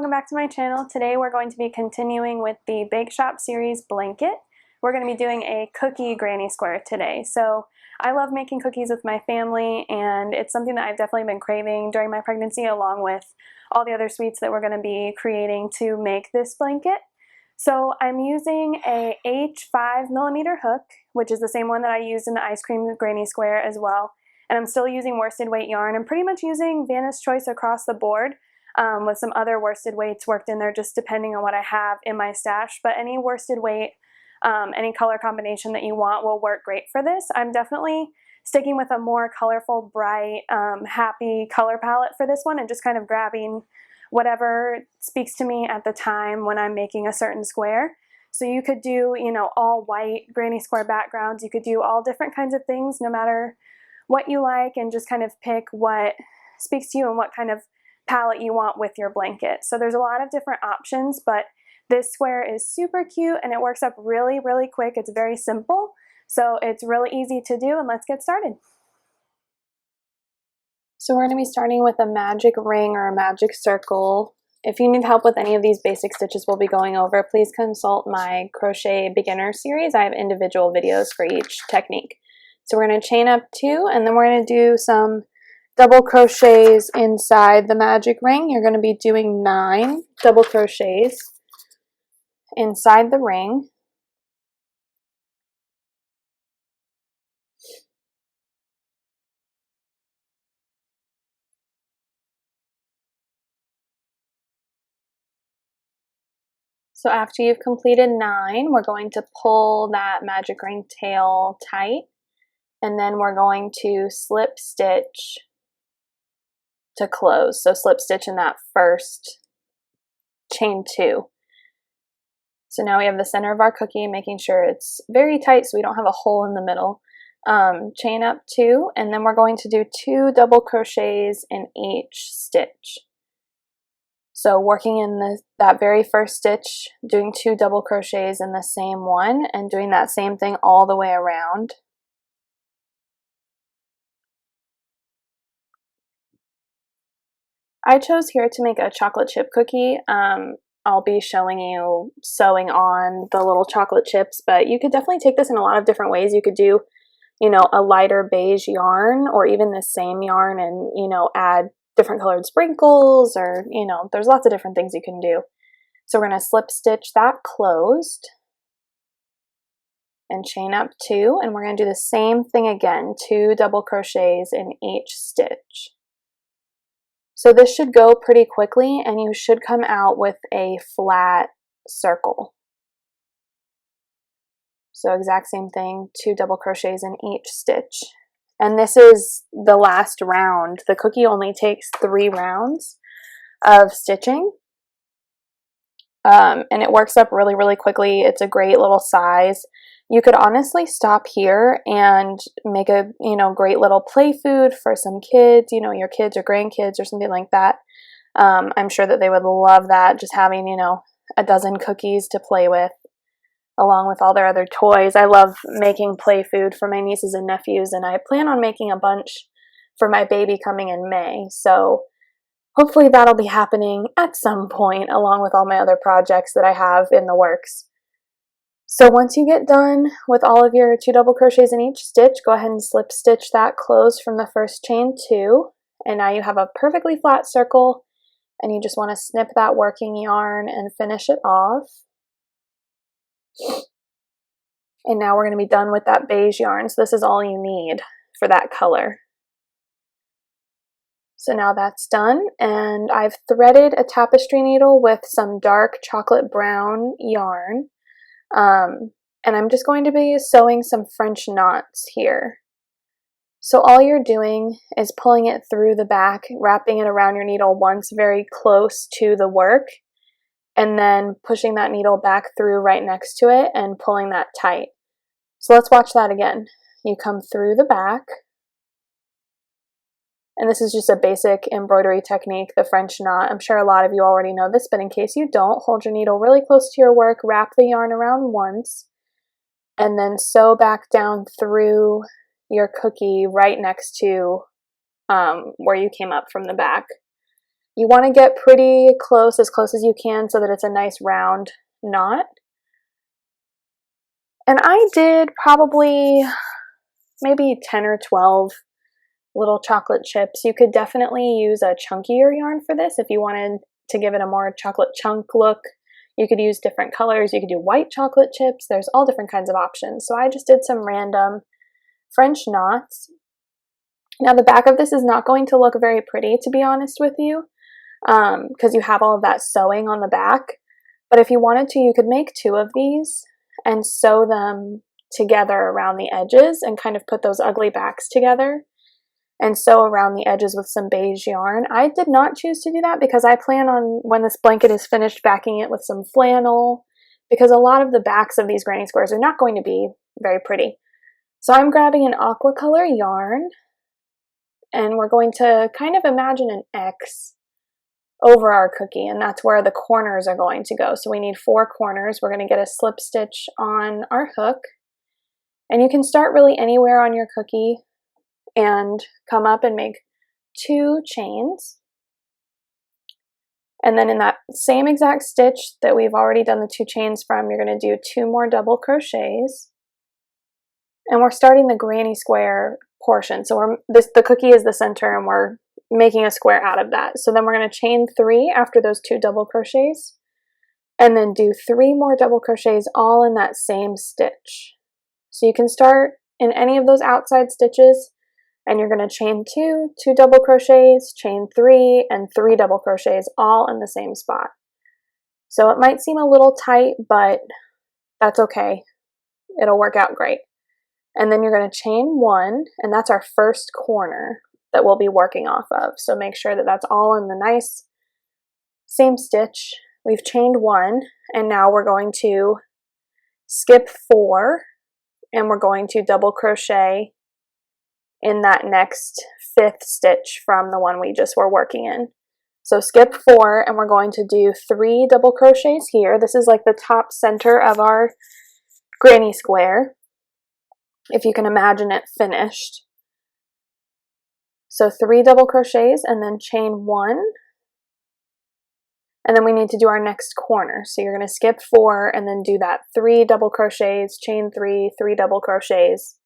welcome back to my channel. Today we're going to be continuing with the Bake Shop series blanket. We're going to be doing a cookie granny square today. So I love making cookies with my family, and it's something that I've definitely been craving during my pregnancy, along with all the other sweets that we're going to be creating to make this blanket. So I'm using a H5mm hook, which is the same one that I used in the ice cream granny square as well. And I'm still using worsted weight yarn. I'm pretty much using Vanna's Choice across the board. With some other worsted weights worked in there just depending on what I have in my stash. But any worsted weight, any color combination that you want will work great for this. I'm definitely sticking with a more colorful, bright, happy color palette for this one, and just kind of grabbing whatever speaks to me at the time when I'm making a certain square. So you could do, all white granny square backgrounds. You could do all different kinds of things, no matter what you like, and just kind of pick what speaks to you and what kind of palette you want with your blanket. So there's a lot of different options, but this square is super cute and it works up really, really quick. It's very simple, so it's really easy to do, and let's get started. So we're going to be starting with a magic ring or a magic circle. If you need help with any of these basic stitches we'll be going over, please consult my crochet beginner series. I have individual videos for each technique. So we're going to chain up 2, and then we're going to do some double crochets inside the magic ring. You're going to be doing 9 double crochets inside the ring. So after you've completed 9, we're going to pull that magic ring tail tight, and then we're going to slip stitch to close. So slip stitch in that first chain 2. So now we have the center of our cookie, making sure it's very tight so we don't have a hole in the middle. Chain up 2, and then we're going to do 2 double crochets in each stitch. So working in that very first stitch, doing 2 double crochets in the same one, and doing that same thing all the way around. I chose here to make a chocolate chip cookie. I'll be showing you sewing on the little chocolate chips, but you could definitely take this in a lot of different ways. You could do, a lighter beige yarn, or even the same yarn and, add different colored sprinkles, or, there's lots of different things you can do. So we're going to slip stitch that closed and chain up 2, and we're going to do the same thing again, 2 double crochets in each stitch. So this should go pretty quickly, and you should come out with a flat circle. So exact same thing, 2 double crochets in each stitch. And this is the last round. The cookie only takes 3 rounds of stitching. And it works up really, really quickly. It's a great little size. You could honestly stop here and make a, great little play food for some kids, your kids or grandkids or something like that. I'm sure that they would love that, just having, a dozen cookies to play with, along with all their other toys. I love making play food for my nieces and nephews, and I plan on making a bunch for my baby coming in May. So hopefully that'll be happening at some point, along with all my other projects that I have in the works. So once you get done with all of your 2 double crochets in each stitch, go ahead and slip stitch that closed from the first chain 2. And now you have a perfectly flat circle, and you just want to snip that working yarn and finish it off. And now we're going to be done with that beige yarn. So this is all you need for that color. So now that's done, and I've threaded a tapestry needle with some dark chocolate brown yarn. And I'm just going to be sewing some French knots here. So all you're doing is pulling it through the back, wrapping it around your needle once very close to the work, and then pushing that needle back through right next to it and pulling that tight. So let's watch that again. You come through the back, and this is just a basic embroidery technique, the French knot. I'm sure a lot of you already know this, but in case you don't, hold your needle really close to your work, wrap the yarn around once, and then sew back down through your cookie right next to where you came up from the back. You want to get pretty close, as close as you can, so that it's a nice round knot. And I did probably maybe 10 or 12 little chocolate chips. You could definitely use a chunkier yarn for this if you wanted to give it a more chocolate chunk look. You could use different colors. You could do white chocolate chips. There's all different kinds of options. So I just did some random French knots. Now the back of this is not going to look very pretty, to be honest with you, because you have all of that sewing on the back. But if you wanted to, you could make 2 of these and sew them together around the edges and kind of put those ugly backs together and sew around the edges with some beige yarn. I did not choose to do that because I plan on, when this blanket is finished, backing it with some flannel, because a lot of the backs of these granny squares are not going to be very pretty. So I'm grabbing an aqua color yarn, and we're going to kind of imagine an X over our cookie, and that's where the corners are going to go. So we need 4 corners. We're going to get a slip stitch on our hook, and you can start really anywhere on your cookie and come up and make 2 chains. And then in that same exact stitch that we've already done the 2 chains from, you're going to do 2 more double crochets. And we're starting the granny square portion. So the cookie is the center, and we're making a square out of that. So then we're going to chain 3 after those 2 double crochets, and then do 3 more double crochets all in that same stitch. So you can start in any of those outside stitches, and you're going to chain 2 double crochets, chain 3, and 3 double crochets all in the same spot. So it might seem a little tight, but that's okay. It'll work out great. And then you're going to chain 1, and that's our first corner that we'll be working off of. So make sure that that's all in the nice same stitch. We've chained 1, and now we're going to skip 4, and we're going to double crochet in that next 5th stitch from the one we just were working in. So skip 4, and we're going to do 3 double crochets here. This is like the top center of our granny square, if you can imagine it finished. So 3 double crochets and then chain 1, and then we need to do our next corner. So you're going to skip 4 and then do that 3 double crochets, chain 3, 3 double crochets.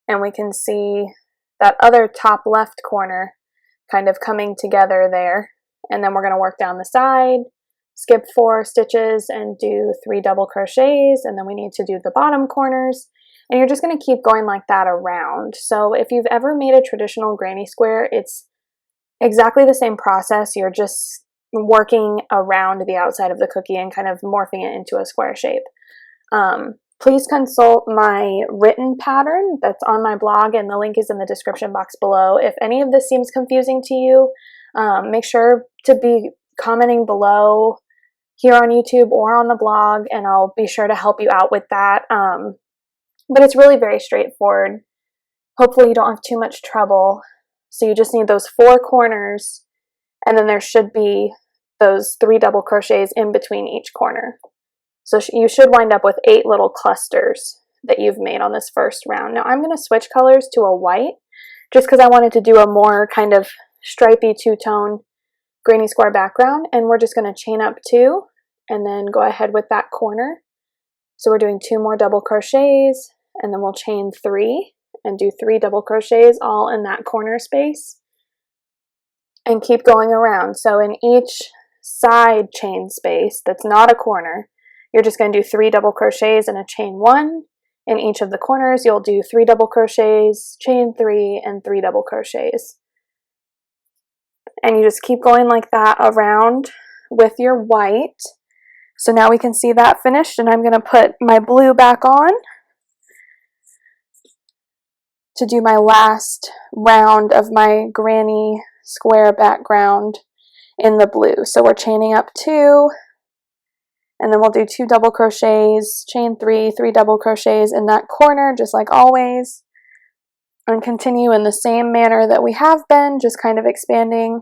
And we can see that other top left corner kind of coming together there. And then we're going to work down the side, skip 4 stitches and do 3 double crochets, and then we need to do the bottom corners. And you're just going to keep going like that around. So if you've ever made a traditional granny square, it's exactly the same process. You're just working around the outside of the cookie and kind of morphing it into a square shape. Please consult my written pattern that's on my blog, and the link is in the description box below. If any of this seems confusing to you, make sure to be commenting below here on YouTube or on the blog, and I'll be sure to help you out with that. But it's really very straightforward. Hopefully you don't have too much trouble. So you just need those 4 corners, and then there should be those 3 double crochets in between each corner. So you should wind up with 8 little clusters that you've made on this first round. Now I'm going to switch colors to a white, just because I wanted to do a more kind of stripy 2-tone granny square background, and we're just going to chain up 2 and then go ahead with that corner. So we're doing 2 more double crochets, and then we'll chain 3 and do 3 double crochets all in that corner space and keep going around. So in each side chain space that's not a corner, you're just going to do 3 double crochets and a chain 1. In each of the corners, you'll do 3 double crochets, chain 3, and 3 double crochets. And you just keep going like that around with your white. So now we can see that finished, and I'm going to put my blue back on to do my last round of my granny square background in the blue. So we're chaining up 2, and then we'll do 2 double crochets, chain 3, 3 double crochets in that corner, just like always, and continue in the same manner that we have been, just kind of expanding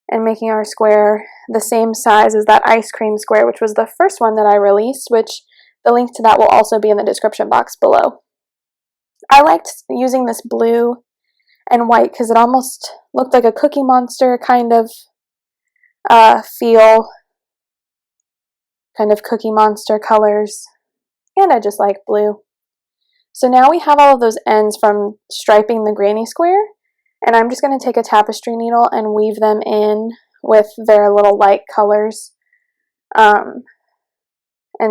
and making our square the same size as that ice cream square, which was the first one that I released, which the link to that will also be in the description box below. I liked using this blue and white because it almost looked like a Cookie Monster kind of feel, kind of Cookie Monster colors, and I just like blue. So now we have all of those ends from striping the granny square, and I'm just going to take a tapestry needle and weave them in with their little light colors and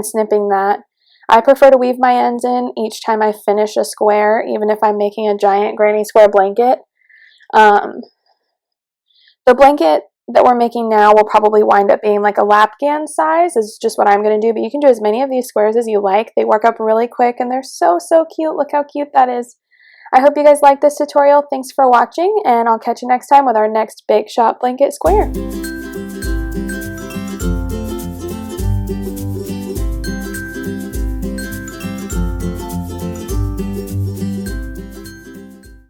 snipping that. I prefer to weave my ends in each time I finish a square, even if I'm making a giant granny square blanket. The blanket that we're making now will probably wind up being like a lapghan size, is just what I'm going to do, but you can do as many of these squares as you like. They work up really quick and they're so cute. Look how cute that is. I hope you guys liked this tutorial. Thanks for watching, and I'll catch you next time with our next Bake Shop blanket square.